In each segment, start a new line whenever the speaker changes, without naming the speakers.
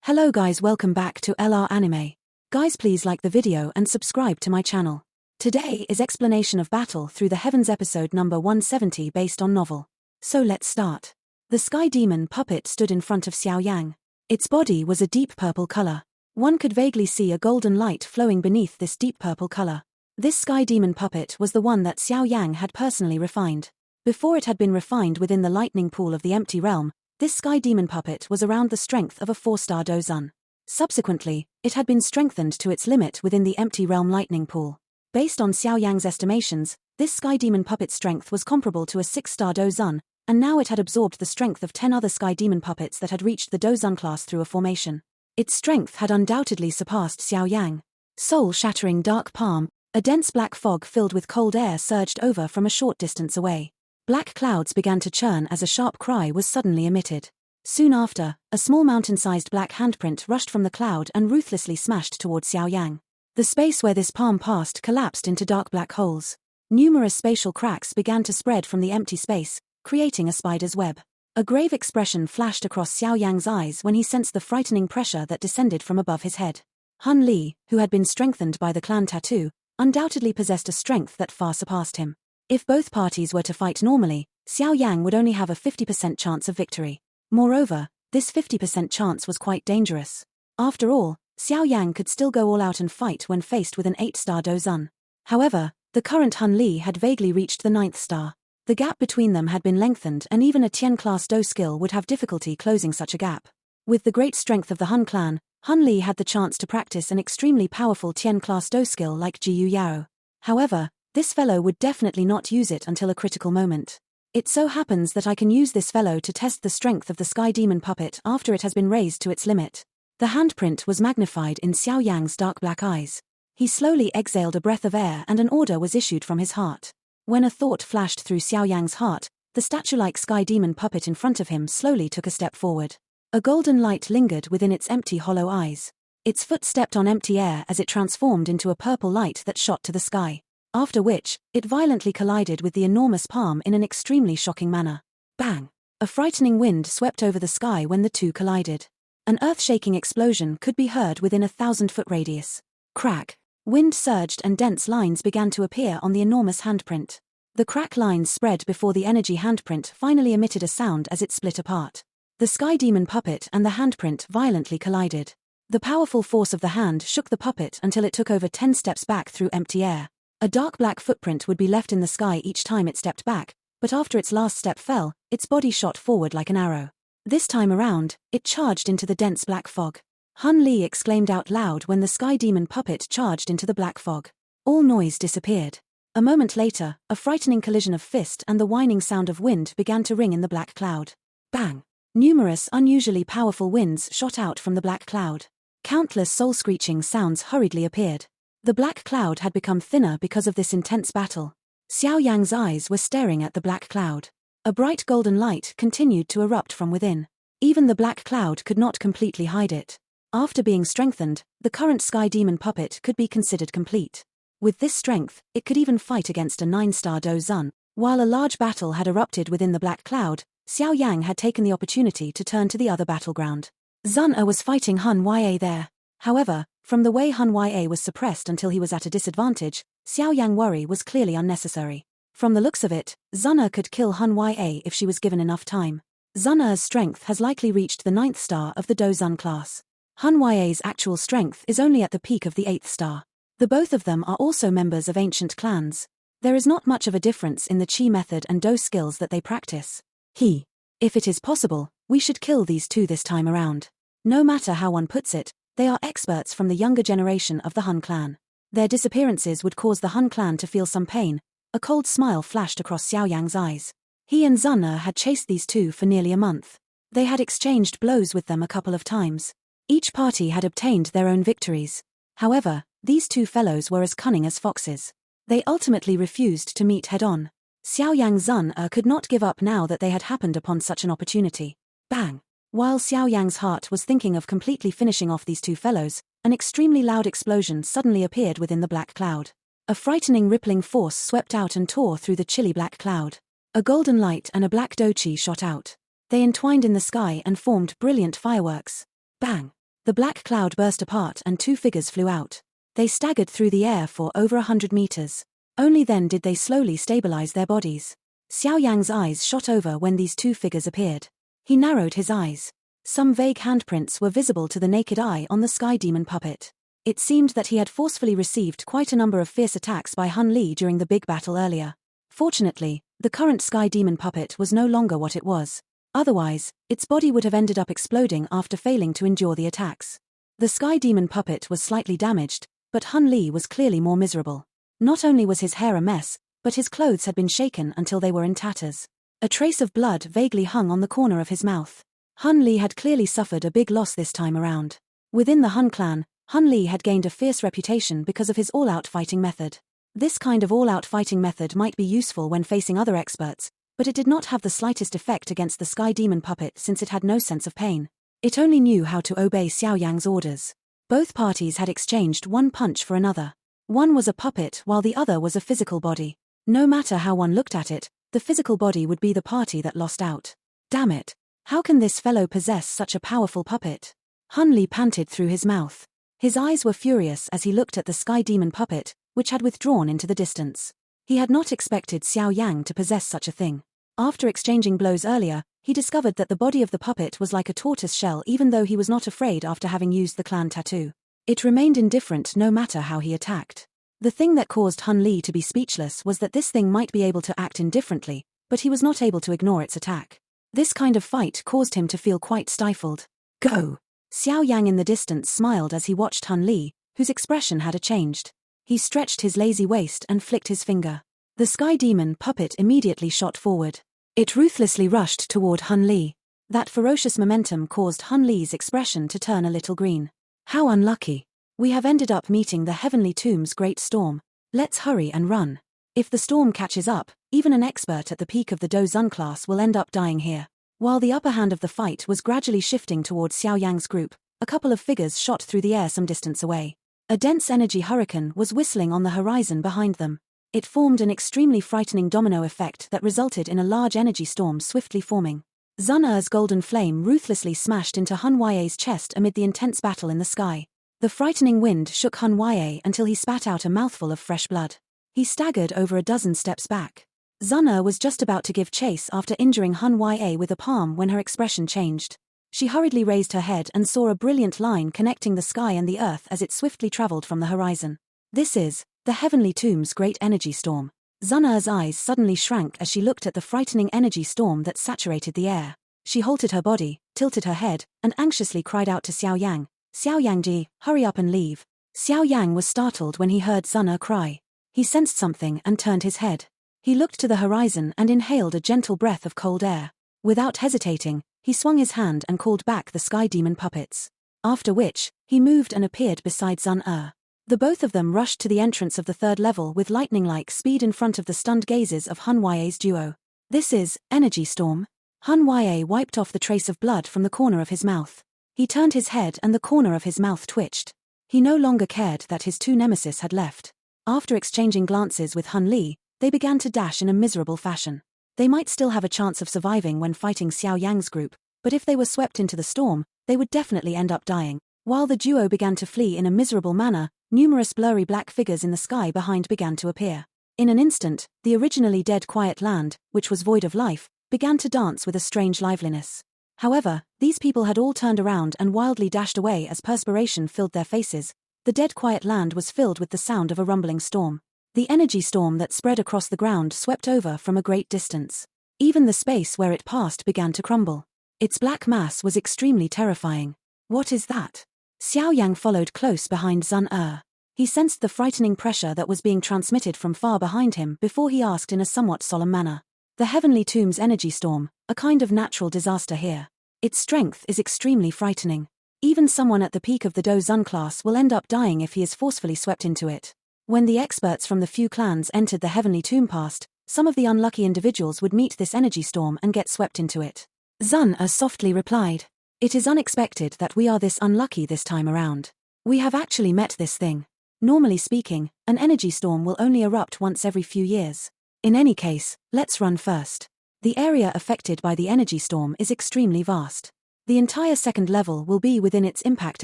Hello guys, welcome back to LR Anime. Guys, please like the video and subscribe to my channel. Today is Explanation of Battle Through the Heavens episode number 170 based on novel. So let's start. The sky demon puppet stood in front of Xiao Yang. Its body was a deep purple color. One could vaguely see a golden light flowing beneath this deep purple color. This sky demon puppet was the one that Xiao Yang had personally refined. Before it had been refined within the lightning pool of the empty realm, this sky demon puppet was around the strength of a 4-star Dozun. Subsequently, it had been strengthened to its limit within the empty realm lightning pool. Based on Xiao Yang's estimations, this sky demon puppet's strength was comparable to a 6-star Dozun, and now it had absorbed the strength of 10 other sky demon puppets that had reached the Dozun class through a formation. Its strength had undoubtedly surpassed Xiao Yang. Soul-shattering dark palm, a dense black fog filled with cold air surged over from a short distance away. Black clouds began to churn as a sharp cry was suddenly emitted. Soon after, a small mountain-sized black handprint rushed from the cloud and ruthlessly smashed towards Xiao Yang. The space where this palm passed collapsed into dark black holes. Numerous spatial cracks began to spread from the empty space, creating a spider's web. A grave expression flashed across Xiao Yang's eyes when he sensed the frightening pressure that descended from above his head. Han Li, who had been strengthened by the clan tattoo, undoubtedly possessed a strength that far surpassed him. If both parties were to fight normally, Xiao Yang would only have a 50% chance of victory. Moreover, this 50% chance was quite dangerous. After all, Xiao Yang could still go all out and fight when faced with an 8-star Dozun. However, the current Han Li had vaguely reached the 9th star. The gap between them had been lengthened and even a Tian-class Do skill would have difficulty closing such a gap. With the great strength of the Han clan, Han Li had the chance to practice an extremely powerful Tian-class Do skill like Jiu Yao. However, this fellow would definitely not use it until a critical moment. It so happens that I can use this fellow to test the strength of the sky demon puppet after it has been raised to its limit. The handprint was magnified in Xiao Yang's dark black eyes. He slowly exhaled a breath of air and an order was issued from his heart. When a thought flashed through Xiao Yang's heart, the statue-like sky demon puppet in front of him slowly took a step forward. A golden light lingered within its empty hollow eyes. Its foot stepped on empty air as it transformed into a purple light that shot to the sky. After which, it violently collided with the enormous palm in an extremely shocking manner. Bang! A frightening wind swept over the sky when the two collided. An earth-shaking explosion could be heard within a 1,000-foot radius. Crack! Wind surged and dense lines began to appear on the enormous handprint. The crack lines spread before the energy handprint finally emitted a sound as it split apart. The sky demon puppet and the handprint violently collided. The powerful force of the hand shook the puppet until it took over 10 steps back through empty air. A dark black footprint would be left in the sky each time it stepped back, but after its last step fell, its body shot forward like an arrow. This time around, it charged into the dense black fog. Han Li exclaimed out loud when the sky demon puppet charged into the black fog. All noise disappeared. A moment later, a frightening collision of fist and the whining sound of wind began to ring in the black cloud. Bang! Numerous unusually powerful winds shot out from the black cloud. Countless soul-screeching sounds hurriedly appeared. The black cloud had become thinner because of this intense battle. Xiao Yang's eyes were staring at the black cloud. A bright golden light continued to erupt from within. Even the black cloud could not completely hide it. After being strengthened, the current sky demon puppet could be considered complete. With this strength, it could even fight against a 9-star Dozun. While a large battle had erupted within the black cloud, Xiao Yang had taken the opportunity to turn to the other battleground. Zun was fighting Han Ya there. However, from the way Han Ya was suppressed until he was at a disadvantage, Xiao Yang worry was clearly unnecessary. From the looks of it, Zun could kill Han Ya if she was given enough time. Zun's strength has likely reached the 9th star of the Dozun class. Han Ya's actual strength is only at the peak of the 8th star. The both of them are also members of ancient clans. There is not much of a difference in the Qi method and Do skills that they practice. If it is possible, we should kill these two this time around. No matter how one puts it, they are experts from the younger generation of the Han clan. Their disappearances would cause the Han clan to feel some pain. A cold smile flashed across Xiao Yang's eyes. He and Zun had chased these two for nearly a month. They had exchanged blows with them a couple of times. Each party had obtained their own victories. However, these two fellows were as cunning as foxes. They ultimately refused to meet head-on. Xiao Yang Zun could not give up now that they had happened upon such an opportunity. Bang! While Xiao Yang's heart was thinking of completely finishing off these two fellows, an extremely loud explosion suddenly appeared within the black cloud. A frightening rippling force swept out and tore through the chilly black cloud. A golden light and a black dochi shot out. They entwined in the sky and formed brilliant fireworks. Bang! The black cloud burst apart and two figures flew out. They staggered through the air for over 100 meters. Only then did they slowly stabilize their bodies. Xiao Yang's eyes shot over when these two figures appeared. He narrowed his eyes. Some vague handprints were visible to the naked eye on the sky demon puppet. It seemed that he had forcefully received quite a number of fierce attacks by Hun Li during the big battle earlier. Fortunately, the current sky demon puppet was no longer what it was. Otherwise, its body would have ended up exploding after failing to endure the attacks. The sky demon puppet was slightly damaged, but Hun Li was clearly more miserable. Not only was his hair a mess, but his clothes had been shaken until they were in tatters. A trace of blood vaguely hung on the corner of his mouth. Hun Li had clearly suffered a big loss this time around. Within the Hun clan, Hun Li had gained a fierce reputation because of his all-out fighting method. This kind of all-out fighting method might be useful when facing other experts, but it did not have the slightest effect against the sky demon puppet since it had no sense of pain. It only knew how to obey Xiao Yang's orders. Both parties had exchanged one punch for another. One was a puppet while the other was a physical body. No matter how one looked at it, the physical body would be the party that lost out. Damn it! How can this fellow possess such a powerful puppet? Hun Li panted through his mouth. His eyes were furious as he looked at the sky demon puppet, which had withdrawn into the distance. He had not expected Xiao Yang to possess such a thing. After exchanging blows earlier, he discovered that the body of the puppet was like a tortoise shell even though he was not afraid after having used the clan tattoo. It remained indifferent no matter how he attacked. The thing that caused Hun Li to be speechless was that this thing might be able to act indifferently, but he was not able to ignore its attack. This kind of fight caused him to feel quite stifled. Go! Xiao Yang in the distance smiled as he watched Hun Li, whose expression had changed. He stretched his lazy waist and flicked his finger. The sky demon puppet immediately shot forward. It ruthlessly rushed toward Hun Li. That ferocious momentum caused Hun Li's expression to turn a little green. How unlucky. We have ended up meeting the Heavenly Tomb's great storm. Let's hurry and run. If the storm catches up, even an expert at the peak of the Dozun class will end up dying here. While the upper hand of the fight was gradually shifting towards Xiao Yang's group, a couple of figures shot through the air some distance away. A dense energy hurricane was whistling on the horizon behind them. It formed an extremely frightening domino effect that resulted in a large energy storm swiftly forming. Zun Er's golden flame ruthlessly smashed into Hun Ye's chest amid the intense battle in the sky. The frightening wind shook Hun Ye until he spat out a mouthful of fresh blood. He staggered over a dozen steps back. Zun Er was just about to give chase after injuring Hun Ye with a palm when her expression changed. She hurriedly raised her head and saw a brilliant line connecting the sky and the earth as it swiftly traveled from the horizon. This is the Heavenly Tomb's great energy storm. Zun Er's eyes suddenly shrank as she looked at the frightening energy storm that saturated the air. She halted her body, tilted her head, and anxiously cried out to Xiao Yang, "Xiao Yangji, hurry up and leave." Xiao Yang was startled when he heard Zun Er cry. He sensed something and turned his head. He looked to the horizon and inhaled a gentle breath of cold air. Without hesitating, he swung his hand and called back the sky demon puppets. After which, he moved and appeared beside Zun Er. The both of them rushed to the entrance of the third level with lightning-like speed in front of the stunned gazes of Hun Ye's duo. This is energy storm. Hun Ye wiped off the trace of blood from the corner of his mouth. He turned his head and the corner of his mouth twitched. He no longer cared that his two nemesis had left. After exchanging glances with Hun Li, they began to dash in a miserable fashion. They might still have a chance of surviving when fighting Xiao Yang's group, but if they were swept into the storm, they would definitely end up dying. While the duo began to flee in a miserable manner, numerous blurry black figures in the sky behind began to appear. In an instant, the originally dead quiet land, which was void of life, began to dance with a strange liveliness. However, these people had all turned around and wildly dashed away as perspiration filled their faces. The dead quiet land was filled with the sound of a rumbling storm. The energy storm that spread across the ground swept over from a great distance. Even the space where it passed began to crumble. Its black mass was extremely terrifying. What is that? Xiao Yang followed close behind Zun Er. He sensed the frightening pressure that was being transmitted from far behind him before he asked in a somewhat solemn manner. The Heavenly Tomb's energy storm, a kind of natural disaster here. Its strength is extremely frightening. Even someone at the peak of the Dozun class will end up dying if he is forcefully swept into it. When the experts from the few clans entered the Heavenly Tomb past, some of the unlucky individuals would meet this energy storm and get swept into it. Zun Er softly replied, "It is unexpected that we are this unlucky this time around. We have actually met this thing. Normally speaking, an energy storm will only erupt once every few years. In any case, let's run first. The area affected by the energy storm is extremely vast. The entire second level will be within its impact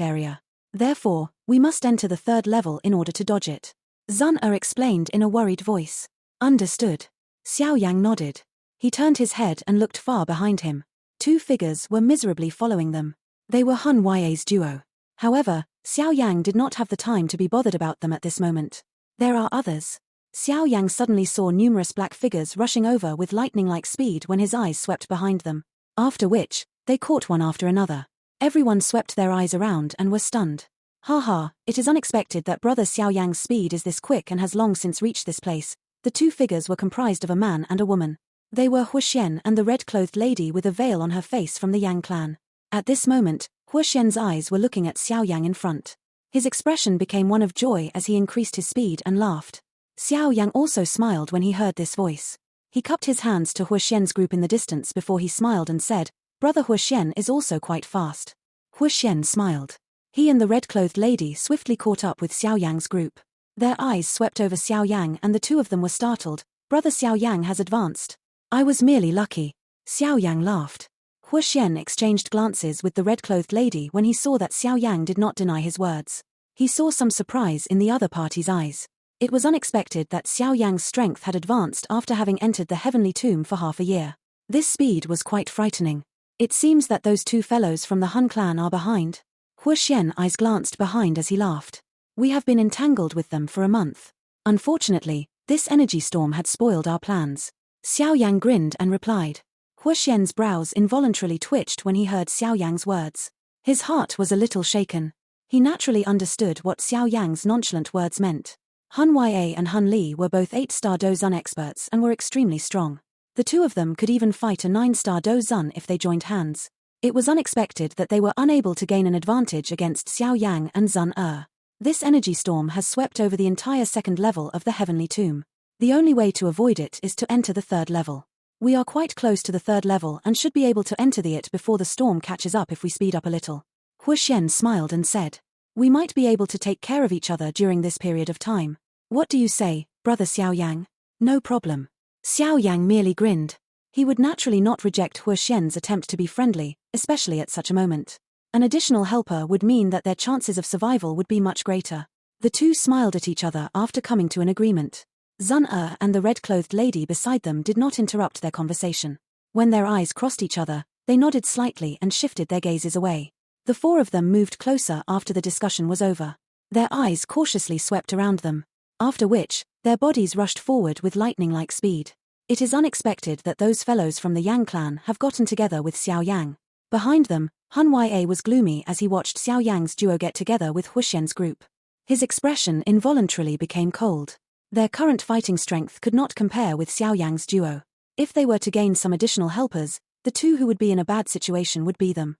area. Therefore, we must enter the third level in order to dodge it. Zun explained in a worried voice. Understood. Xiao Yang nodded. He turned his head and looked far behind him. Two figures were miserably following them. They were Han Ye's duo. However, Xiao Yang did not have the time to be bothered about them at this moment. There are others. Xiao Yang suddenly saw numerous black figures rushing over with lightning-like speed when his eyes swept behind them. After which, they caught one after another. Everyone swept their eyes around and were stunned. Haha, it is unexpected that brother Xiao Yang's speed is this quick and has long since reached this place. The two figures were comprised of a man and a woman. They were Huxian and the red-clothed lady with a veil on her face from the Yang clan. At this moment, Huxian's eyes were looking at Xiao Yang in front. His expression became one of joy as he increased his speed and laughed. Xiao Yang also smiled when he heard this voice. He cupped his hands to Huxian's group in the distance before he smiled and said, Brother Huxian is also quite fast. Huxian smiled. He and the red-clothed lady swiftly caught up with Xiao Yang's group. Their eyes swept over Xiao Yang and the two of them were startled. Brother Xiao Yang has advanced. I was merely lucky. Xiao Yang laughed. Huxian exchanged glances with the red-clothed lady when he saw that Xiao Yang did not deny his words. He saw some surprise in the other party's eyes. It was unexpected that Xiao Yang's strength had advanced after having entered the heavenly tomb for half a year. This speed was quite frightening. It seems that those two fellows from the Han clan are behind. Huxian's eyes glanced behind as he laughed. We have been entangled with them for a month. Unfortunately, this energy storm had spoiled our plans. Xiao Yang grinned and replied. Huxian's brows involuntarily twitched when he heard Xiao Yang's words. His heart was a little shaken. He naturally understood what Xiao Yang's nonchalant words meant. Han Ya and Han Li were both 8-star Dozun experts and were extremely strong. The two of them could even fight a 9-star Dozun if they joined hands. It was unexpected that they were unable to gain an advantage against Xiao Yang and Zun. This energy storm has swept over the entire second level of the heavenly tomb. The only way to avoid it is to enter the third level. We are quite close to the third level and should be able to enter it before the storm catches up if we speed up a little. Huxian smiled and said. We might be able to take care of each other during this period of time. What do you say, brother Xiao Yang? No problem. Xiao Yang merely grinned. He would naturally not reject Huxian's attempt to be friendly, especially at such a moment. An additional helper would mean that their chances of survival would be much greater. The two smiled at each other after coming to an agreement. Zun and the red-clothed lady beside them did not interrupt their conversation. When their eyes crossed each other, they nodded slightly and shifted their gazes away. The four of them moved closer after the discussion was over. Their eyes cautiously swept around them. After which, their bodies rushed forward with lightning-like speed. It is unexpected that those fellows from the Yang clan have gotten together with Xiao Yang. Behind them, Han Ya was gloomy as he watched Xiao Yang's duo get together with Huxian's group. His expression involuntarily became cold. Their current fighting strength could not compare with Xiao Yang's duo. If they were to gain some additional helpers, the two who would be in a bad situation would be them.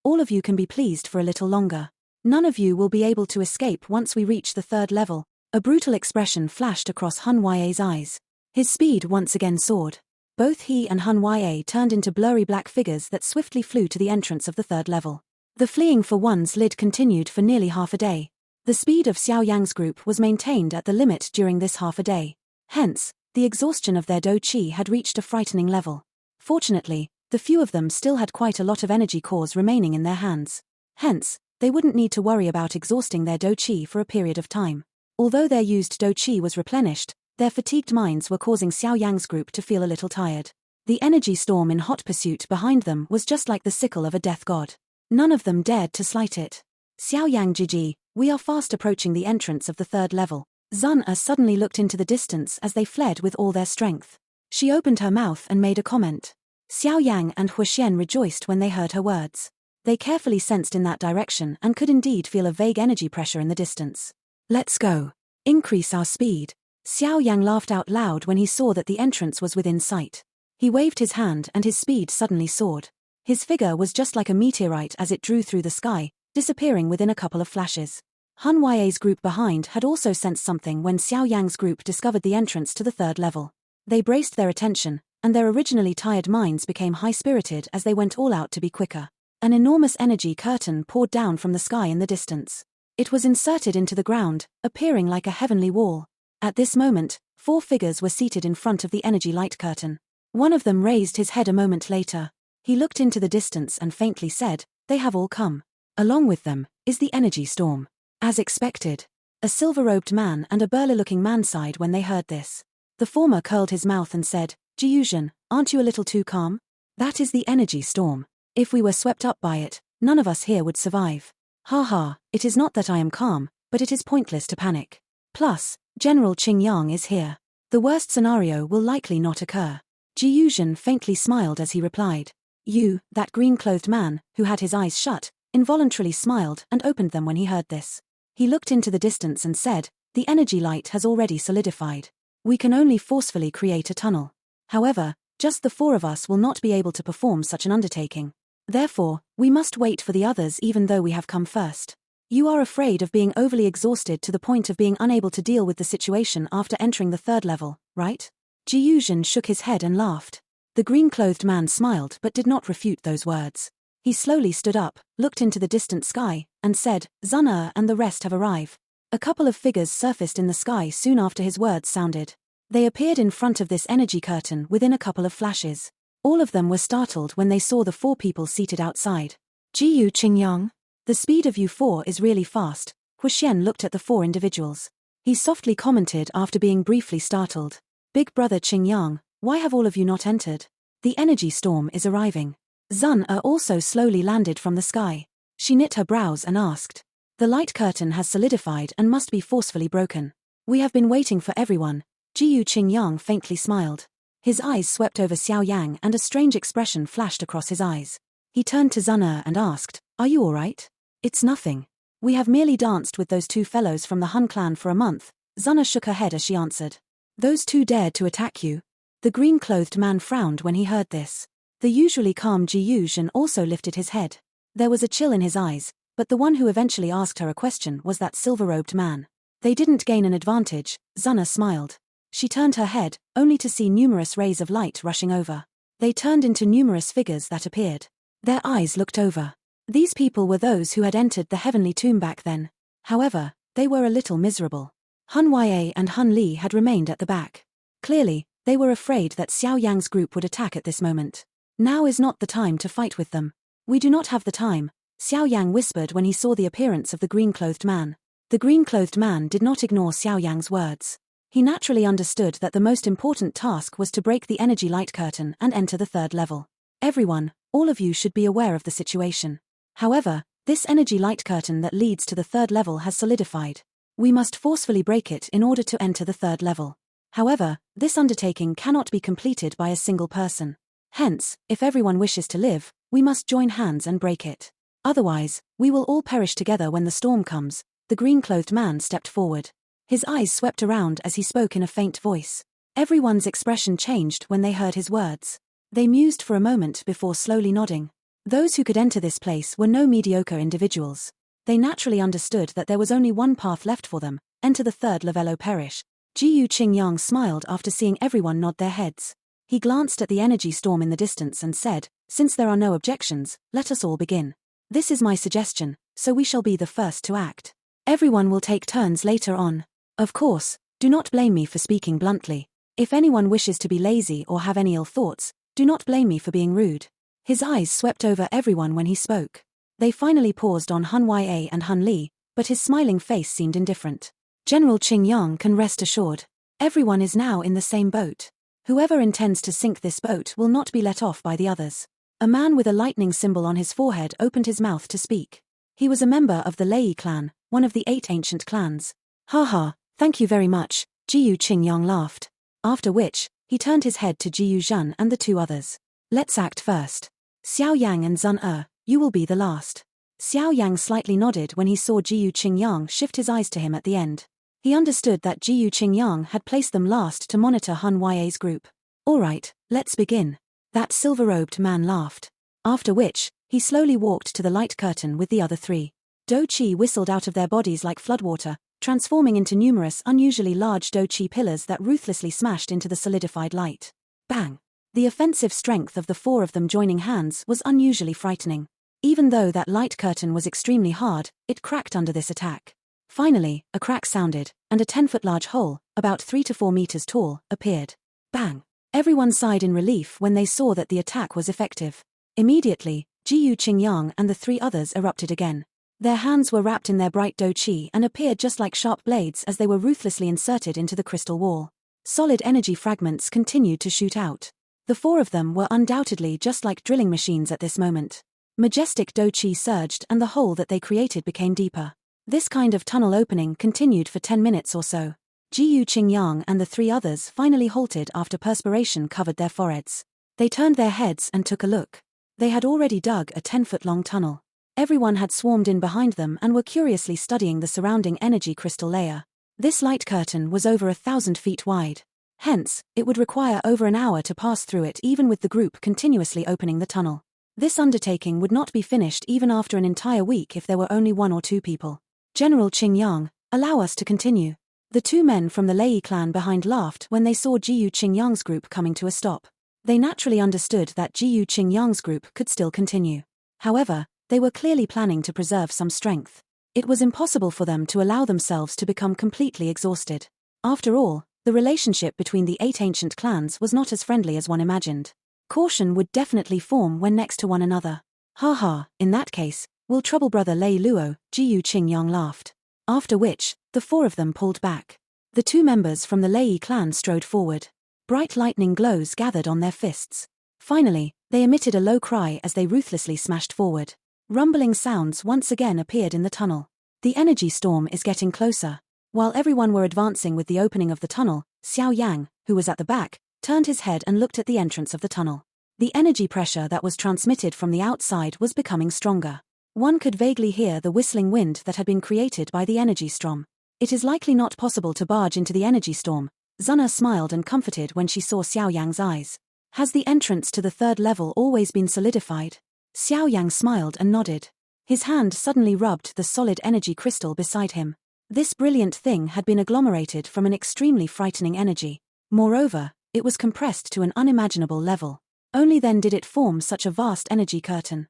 All of you can be pleased for a little longer. None of you will be able to escape once we reach the third level. A brutal expression flashed across Han Ya's eyes. His speed once again soared. Both he and Han Ya turned into blurry black figures that swiftly flew to the entrance of the third level. The fleeing for one's lid continued for nearly half a day. The speed of Xiao Yang's group was maintained at the limit during this half a day. Hence, the exhaustion of their Do Qi had reached a frightening level. Fortunately, the few of them still had quite a lot of energy cores remaining in their hands. Hence, they wouldn't need to worry about exhausting their Do Qi for a period of time. Although their used Do Qi was replenished, their fatigued minds were causing Xiao Yang's group to feel a little tired. The energy storm in hot pursuit behind them was just like the sickle of a death god. None of them dared to slight it. Xiao Yang Jiji, we are fast approaching the entrance of the third level. Zun suddenly looked into the distance as they fled with all their strength. She opened her mouth and made a comment. Xiao Yang and Huxian rejoiced when they heard her words. They carefully sensed in that direction and could indeed feel a vague energy pressure in the distance. Let's go. Increase our speed. Xiao Yang laughed out loud when he saw that the entrance was within sight. He waved his hand and his speed suddenly soared. His figure was just like a meteorite as it drew through the sky, disappearing within a couple of flashes. Han Ya's group behind had also sensed something when Xiao Yang's group discovered the entrance to the third level. They braced their attention, and their originally tired minds became high-spirited as they went all out to be quicker. An enormous energy curtain poured down from the sky in the distance. It was inserted into the ground, appearing like a heavenly wall. At this moment, 4 figures were seated in front of the energy light curtain. One of them raised his head a moment later. He looked into the distance and faintly said, "They have all come. Along with them is the energy storm." As expected, a silver-robed man and a burly-looking man sighed when they heard this. The former curled his mouth and said, "Jiyuzhen, aren't you a little too calm? That is the energy storm. If we were swept up by it, none of us here would survive. Ha ha, it is not that I am calm, but it is pointless to panic. Plus, General Qingyang is here. The worst scenario will likely not occur." Jiyuzhen faintly smiled as he replied. "You, that green-clothed man, who had his eyes shut, involuntarily smiled and opened them when he heard this. He looked into the distance and said, "The energy light has already solidified. We can only forcefully create a tunnel. However, just the four of us will not be able to perform such an undertaking. Therefore, we must wait for the others even though we have come first. You are afraid of being overly exhausted to the point of being unable to deal with the situation after entering the third level, right?" Jiyuzhen shook his head and laughed. The green-clothed man smiled but did not refute those words. He slowly stood up, looked into the distant sky, and said, "Zun and the rest have arrived." A couple of figures surfaced in the sky soon after his words sounded. They appeared in front of this energy curtain within a couple of flashes. All of them were startled when they saw the four people seated outside. "Jiyu Qingyang? The speed of you four is really fast." Huxian looked at the four individuals. He softly commented after being briefly startled. "Big brother Qingyang, why have all of you not entered? The energy storm is arriving." Zun also slowly landed from the sky. She knit her brows and asked. "The light curtain has solidified and must be forcefully broken. We have been waiting for everyone." Jiyu Qingyang faintly smiled. His eyes swept over Xiao Yang and a strange expression flashed across his eyes. He turned to Zun and asked, "Are you all right?" "It's nothing. We have merely danced with those two fellows from the Han clan for a month." Zun shook her head as she answered. "Those two dared to attack you?" The green-clothed man frowned when he heard this. The usually calm Jiyuzhen also lifted his head. There was a chill in his eyes, but the one who eventually asked her a question was that silver-robed man. They didn't gain an advantage. Zun smiled. She turned her head, only to see numerous rays of light rushing over. They turned into numerous figures that appeared. Their eyes looked over. These people were those who had entered the heavenly tomb back then. However, they were a little miserable. Hun Ya and Hun Li had remained at the back. Clearly, they were afraid that Xiao Yang's group would attack at this moment. "Now is not the time to fight with them. We do not have the time," Xiao Yang whispered when he saw the appearance of the green-clothed man. The green-clothed man did not ignore Xiao Yang's words. He naturally understood that the most important task was to break the energy light curtain and enter the third level. "Everyone, all of you should be aware of the situation. However, this energy light curtain that leads to the third level has solidified. We must forcefully break it in order to enter the third level. However, this undertaking cannot be completed by a single person. Hence, if everyone wishes to live, we must join hands and break it. Otherwise, we will all perish together when the storm comes." The green-clothed man stepped forward. His eyes swept around as he spoke in a faint voice. Everyone's expression changed when they heard his words. They mused for a moment before slowly nodding. Those who could enter this place were no mediocre individuals. They naturally understood that there was only one path left for them: enter the third level or perish. Jiyu Qingyang smiled after seeing everyone nod their heads. He glanced at the energy storm in the distance and said, "Since there are no objections, let us all begin. This is my suggestion, so we shall be the first to act. Everyone will take turns later on. Of course, do not blame me for speaking bluntly. If anyone wishes to be lazy or have any ill thoughts, do not blame me for being rude." His eyes swept over everyone when he spoke. They finally paused on Hun Ya and Hun Li, but his smiling face seemed indifferent. "General Qingyang can rest assured. Everyone is now in the same boat. Whoever intends to sink this boat will not be let off by the others." A man with a lightning symbol on his forehead opened his mouth to speak. He was a member of the Lei clan, one of the 8 ancient clans. "Haha, thank you very much," Jiyu Qingyang laughed. After which, he turned his head to Jiyuzhen and the two others. "Let's act first. Xiao Yang and Zun you will be the last." Xiao Yang slightly nodded when he saw Jiyu Qingyang shift his eyes to him at the end. He understood that Jiyu Qingyang had placed them last to monitor Hun Ya's group. "All right, let's begin." That silver-robed man laughed. After which, he slowly walked to the light curtain with the other three. Do Qi whistled out of their bodies like floodwater, transforming into numerous unusually large Do Qi pillars that ruthlessly smashed into the solidified light. Bang! The offensive strength of the four of them joining hands was unusually frightening. Even though that light curtain was extremely hard, it cracked under this attack. Finally, a crack sounded, and a 10-foot large hole, about 3 to 4 meters tall, appeared. Bang! Everyone sighed in relief when they saw that the attack was effective. Immediately, Jiyu Qingyang and the three others erupted again. Their hands were wrapped in their bright do qi and appeared just like sharp blades as they were ruthlessly inserted into the crystal wall. Solid energy fragments continued to shoot out. The four of them were undoubtedly just like drilling machines at this moment. Majestic do qi surged and the hole that they created became deeper. This kind of tunnel opening continued for 10 minutes or so. Jiyu Qingyang and the three others finally halted after perspiration covered their foreheads. They turned their heads and took a look. They had already dug a 10-foot-long tunnel. Everyone had swarmed in behind them and were curiously studying the surrounding energy crystal layer. This light curtain was over 1,000 feet wide. Hence, it would require over an hour to pass through it even with the group continuously opening the tunnel. This undertaking would not be finished even after an entire week if there were only 1 or 2 people. General Qingyang, allow us to continue. The 2 men from the Lei clan behind laughed when they saw Jiyu Qingyang's group coming to a stop. They naturally understood that Jiyu Qingyang's group could still continue. However, they were clearly planning to preserve some strength. It was impossible for them to allow themselves to become completely exhausted. After all, the relationship between the 8 ancient clans was not as friendly as one imagined. Caution would definitely form when next to one another. Ha, in that case, will trouble brother Lei Luo, Jiyu Qingyang laughed. After which, the 4 of them pulled back. The 2 members from the Lei clan strode forward. Bright lightning glows gathered on their fists. Finally, they emitted a low cry as they ruthlessly smashed forward. Rumbling sounds once again appeared in the tunnel. The energy storm is getting closer. While everyone were advancing with the opening of the tunnel, Xiao Yang, who was at the back, turned his head and looked at the entrance of the tunnel. The energy pressure that was transmitted from the outside was becoming stronger. One could vaguely hear the whistling wind that had been created by the energy storm. It is likely not possible to barge into the energy storm. Zuna smiled and comforted when she saw Xiao Yang's eyes. Has the entrance to the 3rd level always been solidified? Xiao Yang smiled and nodded. His hand suddenly rubbed the solid energy crystal beside him. This brilliant thing had been agglomerated from an extremely frightening energy. Moreover, it was compressed to an unimaginable level. Only then did it form such a vast energy curtain.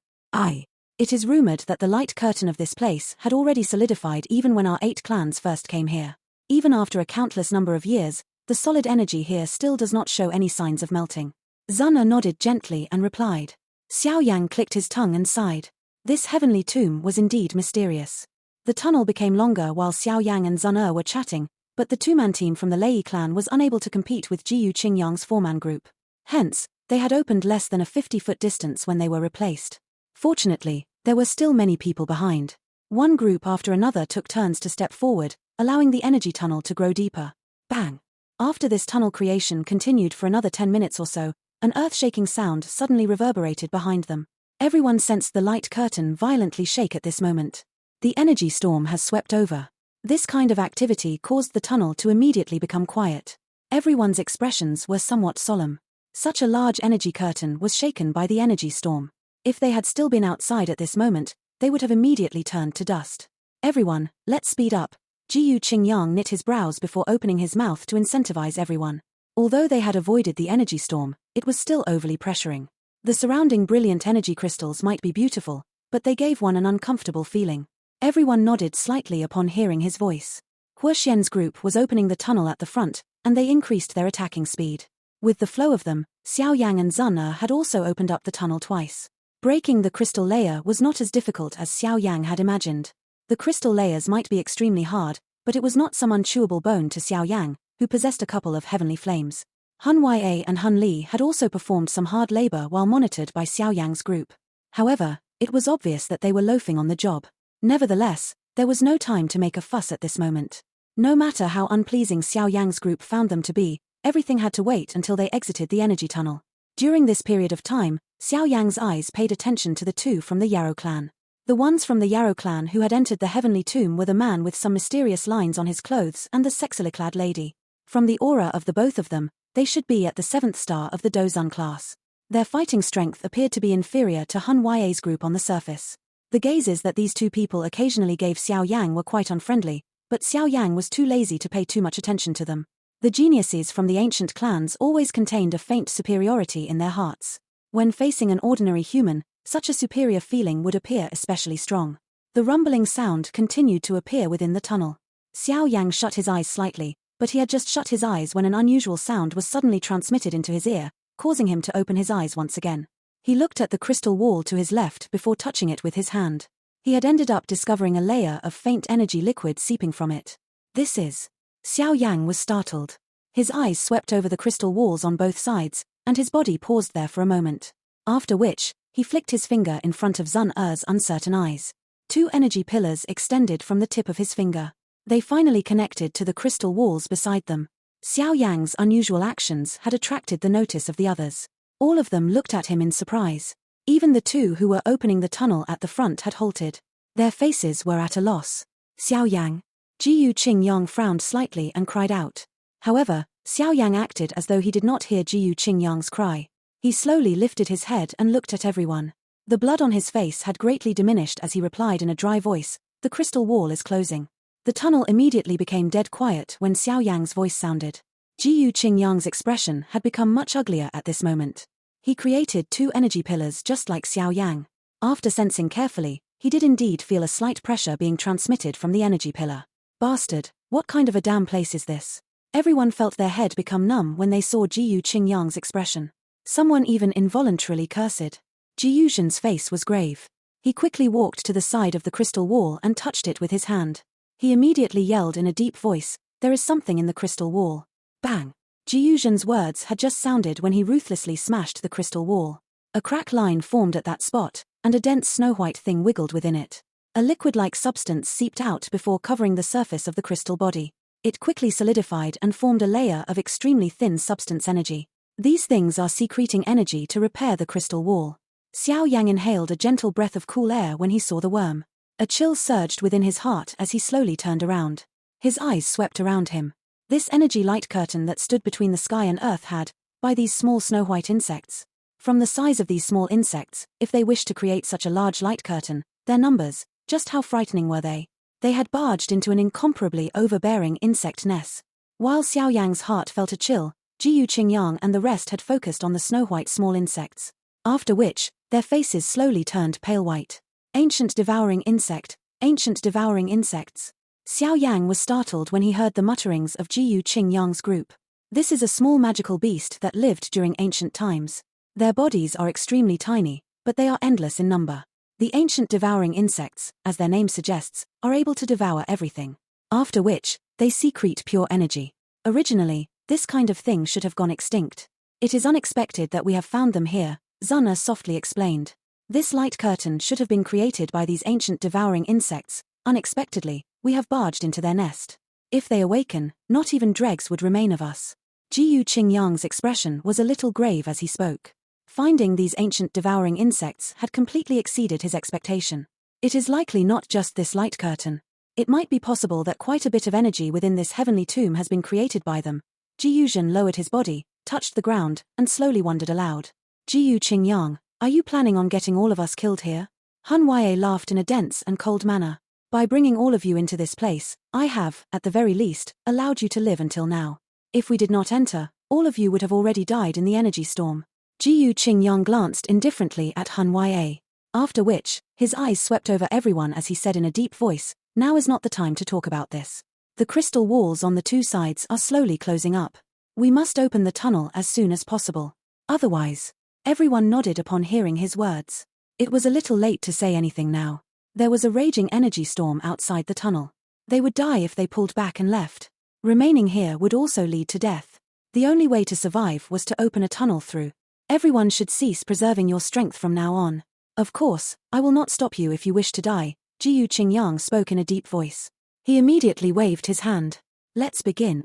It is rumored that the light curtain of this place had already solidified even when our 8 clans first came here. Even after a countless number of years, the solid energy here still does not show any signs of melting. Zuna nodded gently and replied. Xiao Yang clicked his tongue and sighed. This heavenly tomb was indeed mysterious. The tunnel became longer while Xiao Yang and Zuna were chatting, but the 2-man team from the Lei clan was unable to compete with Jiyu Qingyang's 4-man group. Hence, they had opened less than a 50-foot distance when they were replaced. Fortunately, there were still many people behind. One group after another took turns to step forward, allowing the energy tunnel to grow deeper. Bang! After this tunnel creation continued for another 10 minutes or so, an earth-shaking sound suddenly reverberated behind them. Everyone sensed the light curtain violently shake at this moment. The energy storm has swept over. This kind of activity caused the tunnel to immediately become quiet. Everyone's expressions were somewhat solemn. Such a large energy curtain was shaken by the energy storm. If they had still been outside at this moment, they would have immediately turned to dust. Everyone, let's speed up. Jiyu Qingyang knit his brows before opening his mouth to incentivize everyone. Although they had avoided the energy storm, it was still overly pressuring. The surrounding brilliant energy crystals might be beautiful, but they gave one an uncomfortable feeling. Everyone nodded slightly upon hearing his voice. Huoxian's group was opening the tunnel at the front, and they increased their attacking speed. With the flow of them, Xiao Yang and Zuna had also opened up the tunnel twice. Breaking the crystal layer was not as difficult as Xiao Yang had imagined. The crystal layers might be extremely hard, but it was not some unchewable bone to Xiao Yang, who possessed a couple of heavenly flames. Hun Ya and Hun Li had also performed some hard labor while monitored by Xiao Yang's group. However, it was obvious that they were loafing on the job. Nevertheless, there was no time to make a fuss at this moment. No matter how unpleasing Xiao Yang's group found them to be, everything had to wait until they exited the energy tunnel. During this period of time, Xiao Yang's eyes paid attention to the 2 from the Yarrow clan. The ones from the Yarrow clan who had entered the heavenly tomb were the man with some mysterious lines on his clothes and the sexily clad lady. From the aura of the both of them, they should be at the 7th star of the Dozun class. Their fighting strength appeared to be inferior to Hun Ya's group on the surface. The gazes that these 2 people occasionally gave Xiao Yang were quite unfriendly, but Xiao Yang was too lazy to pay too much attention to them. The geniuses from the ancient clans always contained a faint superiority in their hearts. When facing an ordinary human, such a superior feeling would appear especially strong. The rumbling sound continued to appear within the tunnel. Xiao Yang shut his eyes slightly, but he had just shut his eyes when an unusual sound was suddenly transmitted into his ear, causing him to open his eyes once again. He looked at the crystal wall to his left before touching it with his hand. He had ended up discovering a layer of faint energy liquid seeping from it. This is... Xiao Yang was startled. His eyes swept over the crystal walls on both sides, and his body paused there for a moment. After which, he flicked his finger in front of Zun Er's uncertain eyes. 2 energy pillars extended from the tip of his finger. They finally connected to the crystal walls beside them. Xiao Yang's unusual actions had attracted the notice of the others. All of them looked at him in surprise. Even the 2 who were opening the tunnel at the front had halted. Their faces were at a loss. Xiao Yang. Jiyu Qingyang frowned slightly and cried out. However, Xiao Yang acted as though he did not hear Jiyu Qingyang's cry. He slowly lifted his head and looked at everyone. The blood on his face had greatly diminished as he replied in a dry voice, "The crystal wall is closing." The tunnel immediately became dead quiet when Xiao Yang's voice sounded. Jiyu Qingyang's expression had become much uglier at this moment. He created 2 energy pillars just like Xiao Yang. After sensing carefully, he did indeed feel a slight pressure being transmitted from the energy pillar. Bastard, what kind of a damn place is this? Everyone felt their head become numb when they saw Jiyu Qingyang's expression. Someone even involuntarily cursed. Jiyu Zhen's face was grave. He quickly walked to the side of the crystal wall and touched it with his hand. He immediately yelled in a deep voice, "There is something in the crystal wall." Bang! Jiyu Zhen's words had just sounded when he ruthlessly smashed the crystal wall. A crack line formed at that spot, and a dense snow-white thing wiggled within it. A liquid-like substance seeped out before covering the surface of the crystal body. It quickly solidified and formed a layer of extremely thin substance energy. These things are secreting energy to repair the crystal wall. Xiao Yang inhaled a gentle breath of cool air when he saw the worm. A chill surged within his heart as he slowly turned around. His eyes swept around him. This energy light curtain that stood between the sky and earth had, by these small snow-white insects. From the size of these small insects, if they wished to create such a large light curtain, their numbers, just how frightening were they? They had barged into an incomparably overbearing insect nest. While Xiao Yang's heart felt a chill, Jiyu Qingyang and the rest had focused on the snow-white small insects. After which, their faces slowly turned pale white. Ancient devouring insect, ancient devouring insects. Xiao Yang was startled when he heard the mutterings of Jiyu Qingyang's group. This is a small magical beast that lived during ancient times. Their bodies are extremely tiny, but they are endless in number. The ancient devouring insects, as their name suggests, are able to devour everything. After which, they secrete pure energy. Originally, this kind of thing should have gone extinct. It is unexpected that we have found them here, Zun softly explained. This light curtain should have been created by these ancient devouring insects. Unexpectedly, we have barged into their nest. If they awaken, not even dregs would remain of us. Jiyu Qingyang's expression was a little grave as he spoke. Finding these ancient devouring insects had completely exceeded his expectation. It is likely not just this light curtain. It might be possible that quite a bit of energy within this heavenly tomb has been created by them. Jiyu Zhen lowered his body, touched the ground, and slowly wondered aloud. Jiyu Qingyang, are you planning on getting all of us killed here? Han Wei laughed in a dense and cold manner. By bringing all of you into this place, I have, at the very least, allowed you to live until now. If we did not enter, all of you would have already died in the energy storm. Jiyu Qingyang glanced indifferently at Han Wei. After which, his eyes swept over everyone as he said in a deep voice, "Now is not the time to talk about this. The crystal walls on the 2 sides are slowly closing up. We must open the tunnel as soon as possible. Otherwise..." Everyone nodded upon hearing his words. It was a little late to say anything now. There was a raging energy storm outside the tunnel. They would die if they pulled back and left. Remaining here would also lead to death. The only way to survive was to open a tunnel through. Everyone should cease preserving your strength from now on. Of course, I will not stop you if you wish to die, Jiyu Qingyang spoke in a deep voice. He immediately waved his hand. Let's begin.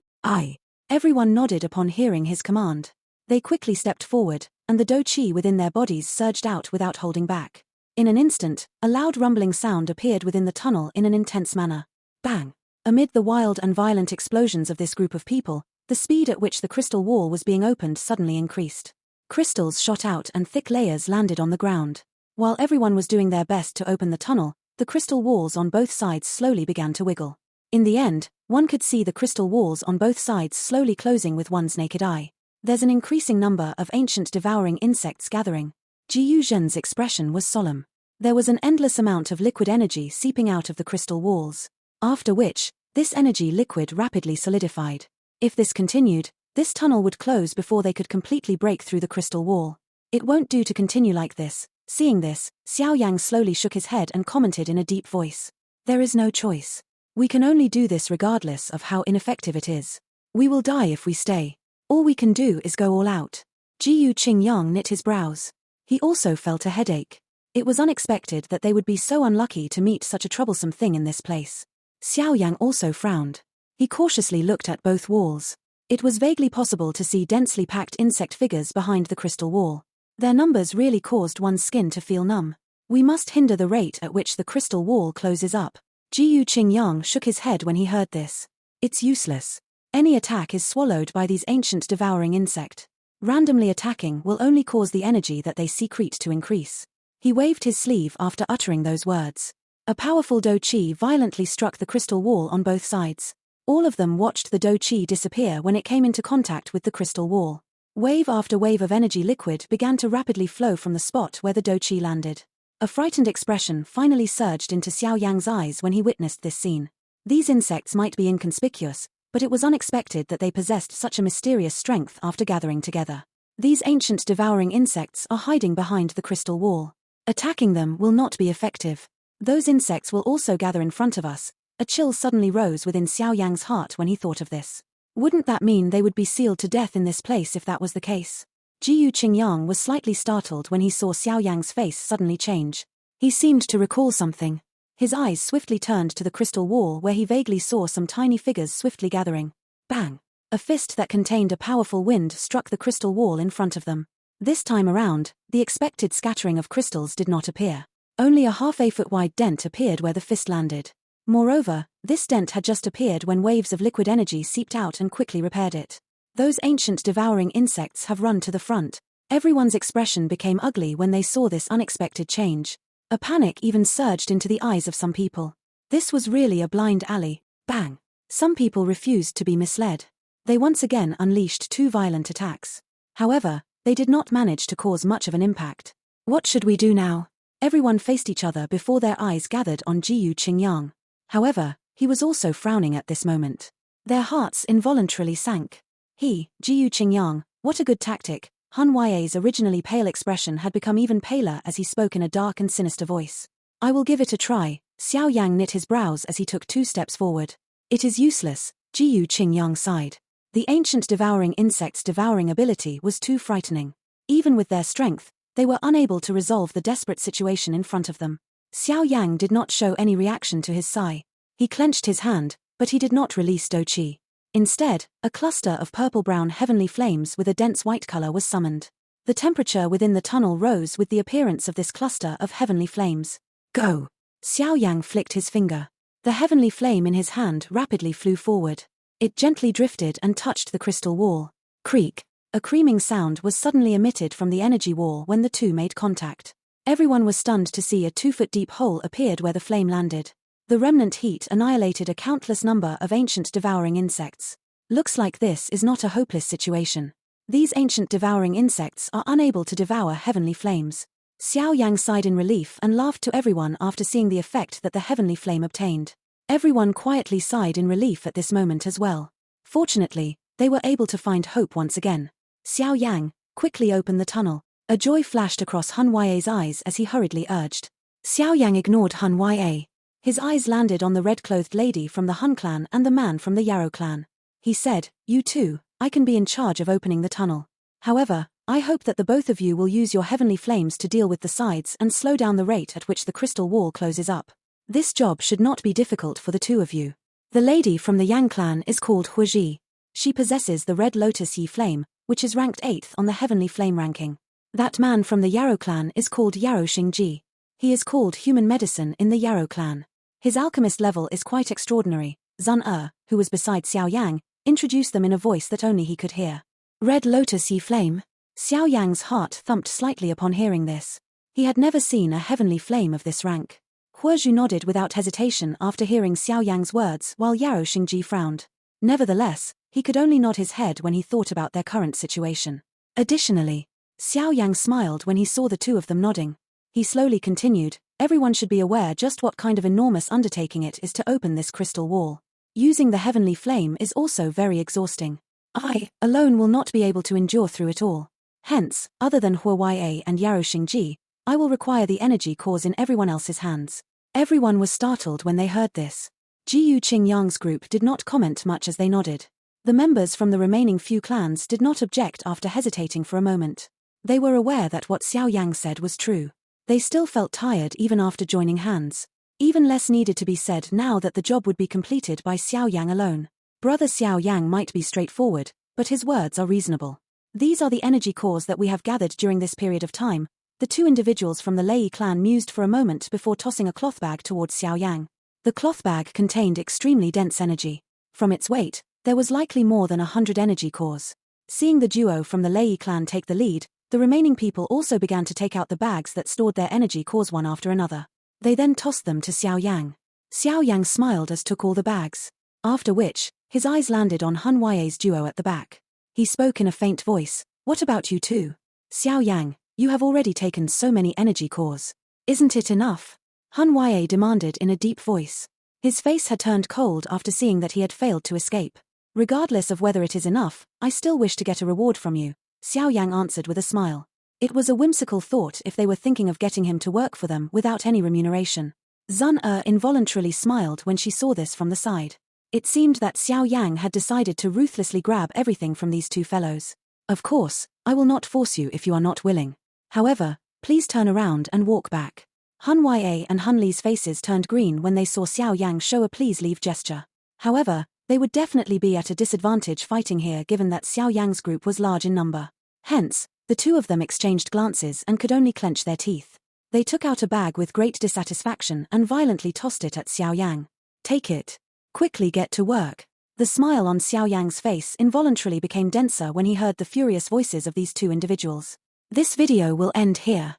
Everyone nodded upon hearing his command. They quickly stepped forward, and the do qi within their bodies surged out without holding back. In an instant, a loud rumbling sound appeared within the tunnel in an intense manner. Bang! Amid the wild and violent explosions of this group of people, the speed at which the crystal wall was being opened suddenly increased. Crystals shot out and thick layers landed on the ground. While everyone was doing their best to open the tunnel, the crystal walls on both sides slowly began to wiggle. In the end, one could see the crystal walls on both sides slowly closing with one's naked eye. There's an increasing number of ancient devouring insects gathering. Jiyu Zhen's expression was solemn. There was an endless amount of liquid energy seeping out of the crystal walls. After which, this energy liquid rapidly solidified. If this continued, this tunnel would close before they could completely break through the crystal wall. It won't do to continue like this. Seeing this, Xiao Yang slowly shook his head and commented in a deep voice. There is no choice. We can only do this regardless of how ineffective it is. We will die if we stay. All we can do is go all out. Jiyu Qingyang knit his brows. He also felt a headache. It was unexpected that they would be so unlucky to meet such a troublesome thing in this place. Xiao Yang also frowned. He cautiously looked at both walls. It was vaguely possible to see densely packed insect figures behind the crystal wall. Their numbers really caused one's skin to feel numb. We must hinder the rate at which the crystal wall closes up. Jiyu Qingyang shook his head when he heard this. It's useless. Any attack is swallowed by these ancient devouring insect. Randomly attacking will only cause the energy that they secrete to increase. He waved his sleeve after uttering those words. A powerful do qi violently struck the crystal wall on both sides. All of them watched the do qi disappear when it came into contact with the crystal wall. Wave after wave of energy liquid began to rapidly flow from the spot where the do qi landed. A frightened expression finally surged into Xiao Yang's eyes when he witnessed this scene. These insects might be inconspicuous, but it was unexpected that they possessed such a mysterious strength after gathering together. These ancient devouring insects are hiding behind the crystal wall. Attacking them will not be effective. Those insects will also gather in front of us. A chill suddenly rose within Xiao Yang's heart when he thought of this. Wouldn't that mean they would be sealed to death in this place if that was the case? Jiyu Qingyang was slightly startled when he saw Xiao Yang's face suddenly change. He seemed to recall something. His eyes swiftly turned to the crystal wall where he vaguely saw some tiny figures swiftly gathering. Bang! A fist that contained a powerful wind struck the crystal wall in front of them. This time around, the expected scattering of crystals did not appear. Only a half-a-foot wide dent appeared where the fist landed. Moreover, this dent had just appeared when waves of liquid energy seeped out and quickly repaired it. Those ancient devouring insects have run to the front. Everyone's expression became ugly when they saw this unexpected change. A panic even surged into the eyes of some people. This was really a blind alley. Bang! Some people refused to be misled. They once again unleashed two violent attacks. However, they did not manage to cause much of an impact. What should we do now? Everyone faced each other before their eyes gathered on Jiyu Qingyang. However, he was also frowning at this moment. Their hearts involuntarily sank. Jiyu Qingyang, what a good tactic. Han Huaye's originally pale expression had become even paler as he spoke in a dark and sinister voice. I will give it a try. Xiao Yang knit his brows as he took 2 steps forward. It is useless, Jiyu Qingyang sighed. The ancient devouring insect's devouring ability was too frightening. Even with their strength, they were unable to resolve the desperate situation in front of them. Xiao Yang did not show any reaction to his sigh. He clenched his hand, but he did not release do qi. Instead, a cluster of purple-brown heavenly flames with a dense white color was summoned. The temperature within the tunnel rose with the appearance of this cluster of heavenly flames. Go! Xiao Yang flicked his finger. The heavenly flame in his hand rapidly flew forward. It gently drifted and touched the crystal wall. Creak! A creaming sound was suddenly emitted from the energy wall when the two made contact. Everyone was stunned to see a 2-foot-deep hole appeared where the flame landed. The remnant heat annihilated a countless number of ancient devouring insects. Looks like this is not a hopeless situation. These ancient devouring insects are unable to devour heavenly flames. Xiao Yang sighed in relief and laughed to everyone after seeing the effect that the heavenly flame obtained. Everyone quietly sighed in relief at this moment as well. Fortunately, they were able to find hope once again. Xiao Yang, quickly open the tunnel. A joy flashed across Han Huaye's eyes as he hurriedly urged. Xiao Yang ignored Han Huaye. His eyes landed on the red-clothed lady from the Han clan and the man from the Yarrow clan. He said, You two, I can be in charge of opening the tunnel. However, I hope that the both of you will use your heavenly flames to deal with the sides and slow down the rate at which the crystal wall closes up. This job should not be difficult for the two of you. The lady from the Yang clan is called Huiji. She possesses the red lotus yi flame, which is ranked 8th on the heavenly flame ranking. That man from the Yarrow clan is called Yarrow Xingji. He is called human medicine in the Yarrow clan. His alchemist level is quite extraordinary. Zun who was beside Xiao Yang, introduced them in a voice that only he could hear. Red lotus yi flame? Xiao Yang's heart thumped slightly upon hearing this. He had never seen a heavenly flame of this rank. Huozhu nodded without hesitation after hearing Xiao Yang's words while Yarrow Xingji frowned. Nevertheless, he could only nod his head when he thought about their current situation. Additionally, Xiao Yang smiled when he saw the two of them nodding. He slowly continued, everyone should be aware just what kind of enormous undertaking it is to open this crystal wall. Using the heavenly flame is also very exhausting. I, alone will not be able to endure through it all. Hence, other than Huoya and Yaro Xingji, I will require the energy cores in everyone else's hands. Everyone was startled when they heard this. Jiyu Qingyang's group did not comment much as they nodded. The members from the remaining few clans did not object after hesitating for a moment. They were aware that what Xiao Yang said was true. They still felt tired even after joining hands. Even less needed to be said now that the job would be completed by Xiao Yang alone. Brother Xiao Yang might be straightforward, but his words are reasonable. These are the energy cores that we have gathered during this period of time. The two individuals from the Lei clan mused for a moment before tossing a cloth bag towards Xiao Yang. The cloth bag contained extremely dense energy. From its weight, there was likely more than 100 energy cores. Seeing the duo from the Lei clan take the lead, the remaining people also began to take out the bags that stored their energy cores one after another. They then tossed them to Xiao Yang. Xiao Yang smiled as took all the bags. After which, his eyes landed on Han Huaye's duo at the back. He spoke in a faint voice, "What about you two? Xiao Yang, you have already taken so many energy cores. Isn't it enough?" Han Huaye demanded in a deep voice. His face had turned cold after seeing that he had failed to escape. "Regardless of whether it is enough, I still wish to get a reward from you," Xiao Yang answered with a smile. It was a whimsical thought if they were thinking of getting him to work for them without any remuneration. Zun involuntarily smiled when she saw this from the side. It seemed that Xiao Yang had decided to ruthlessly grab everything from these two fellows. "Of course, I will not force you if you are not willing. However, please turn around and walk back." Han Huaye and Han Li's faces turned green when they saw Xiao Yang show a please leave gesture. However, they would definitely be at a disadvantage fighting here given that Xiao Yang's group was large in number. Hence, the two of them exchanged glances and could only clench their teeth. They took out a bag with great dissatisfaction and violently tossed it at Xiao Yang. "Take it. Quickly get to work." The smile on Xiao Yang's face involuntarily became denser when he heard the furious voices of these two individuals. This video will end here.